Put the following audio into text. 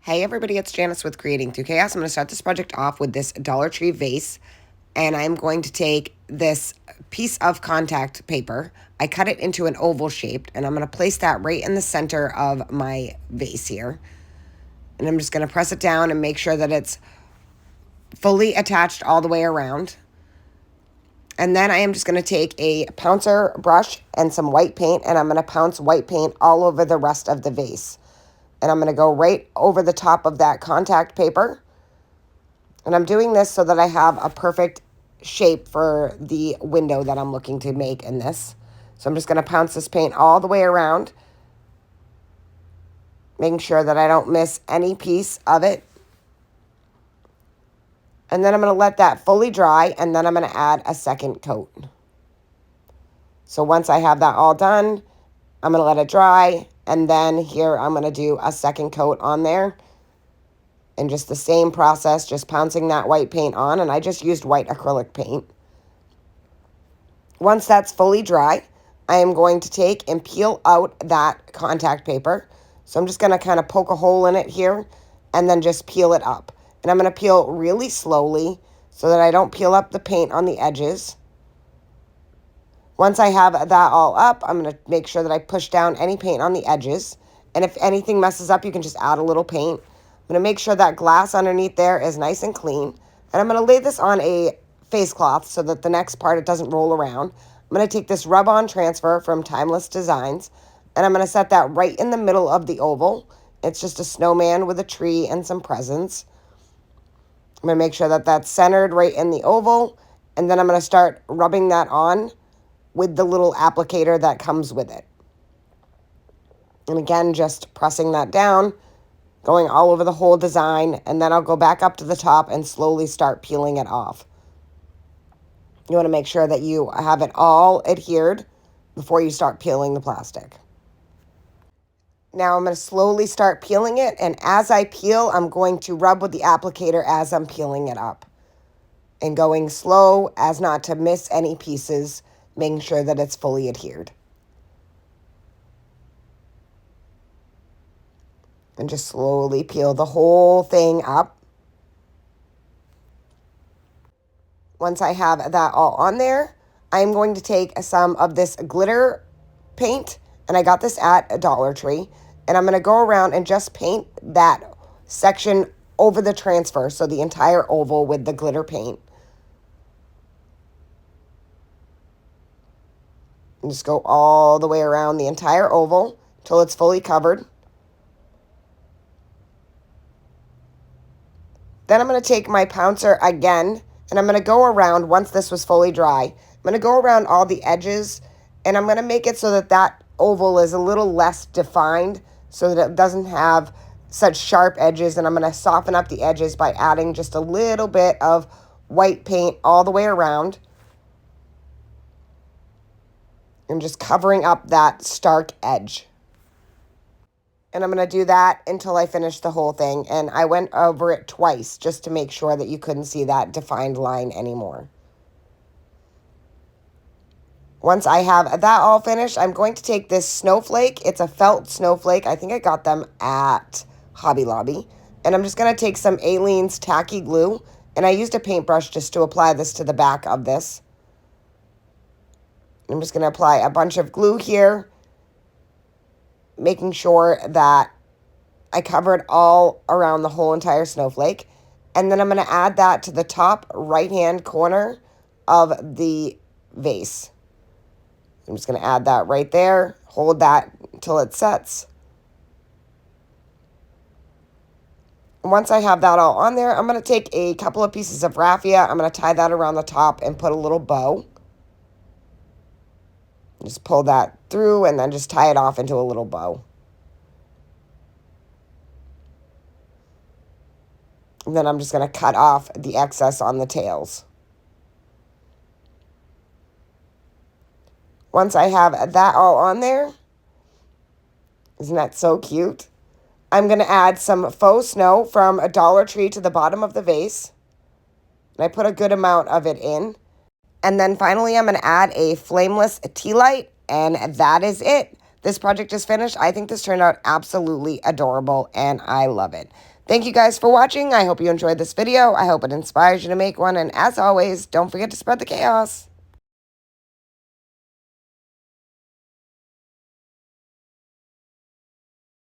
Hey everybody, it's Janice with Creating Through Chaos. I'm going to start this project off with this Dollar Tree vase, and I'm going to take this piece of contact paper. I cut it into an oval shaped, and I'm going to place that right in the center of my vase here. And I'm just going to press it down and make sure that it's fully attached all the way around. And then I am just going to take a pouncer brush and some white paint, and I'm going to pounce white paint all over the rest of the vase. And I'm going to go right over the top of that contact paper. And I'm doing this so that I have a perfect shape for the window that I'm looking to make in this. So I'm just going to pounce this paint all the way around, making sure that I don't miss any piece of it. And then I'm going to let that fully dry, and then I'm going to add a second coat. So once I have that all done, I'm going to let it dry, and then here I'm going to do a second coat on there. And just the same process, just pouncing that white paint on, and I just used white acrylic paint. Once that's fully dry, I am going to take and peel out that contact paper. So I'm just going to kind of poke a hole in it here and then just peel it up. And I'm going to peel really slowly so that I don't peel up the paint on the edges. Once I have that all up, I'm going to make sure that I push down any paint on the edges. And if anything messes up, you can just add a little paint. I'm going to make sure that glass underneath there is nice and clean. And I'm going to lay this on a face cloth so that the next part, it doesn't roll around. I'm going to take this rub-on transfer from Timeless Designs, and I'm going to set that right in the middle of the oval. It's just a snowman with a tree and some presents. I'm going to make sure that that's centered right in the oval, and then I'm going to start rubbing that on with the little applicator that comes with it. And again, just pressing that down, going all over the whole design, and then I'll go back up to the top and slowly start peeling it off. You want to make sure that you have it all adhered before you start peeling the plastic. Now I'm going to slowly start peeling it, and as I peel, I'm going to rub with the applicator as I'm peeling it up. And going slow as not to miss any pieces, making sure that it's fully adhered. And just slowly peel the whole thing up. Once I have that all on there, I'm going to take some of this glitter paint, and I got this at Dollar Tree, and I'm going to go around and just paint that section over the transfer, so the entire oval with the glitter paint. And just go all the way around the entire oval until it's fully covered. Then I'm going to take my pouncer again, and I'm going to go around, once this was fully dry, I'm going to go around all the edges, and I'm going to make it so that that oval is a little less defined so that it doesn't have such sharp edges, and I'm going to soften up the edges by adding just a little bit of white paint all the way around. And just covering up that stark edge. And I'm going to do that until I finish the whole thing. And I went over it twice just to make sure that you couldn't see that defined line anymore. Once I have that all finished, I'm going to take this snowflake. It's a felt snowflake. I think I got them at Hobby Lobby. And I'm just going to take some Aleene's tacky glue. And I used a paintbrush just to apply this to the back of this. I'm just going to apply a bunch of glue here, making sure that I cover it all around the whole entire snowflake. And then I'm going to add that to the top right-hand corner of the vase. I'm just going to add that right there, hold that until it sets. Once I have that all on there, I'm going to take a couple of pieces of raffia. I'm going to tie that around the top and put a little bow. Just pull that through and then just tie it off into a little bow. And then I'm just going to cut off the excess on the tails. Once I have that all on there, isn't that so cute? I'm going to add some faux snow from a Dollar Tree to the bottom of the vase. And I put a good amount of it in. And then finally, I'm going to add a flameless tea light, and that is it. this project is finished. I think this turned out absolutely adorable, and I love it. Thank you guys for watching. I hope you enjoyed this video. I hope it inspires you to make one. And as always, don't forget to spread the chaos.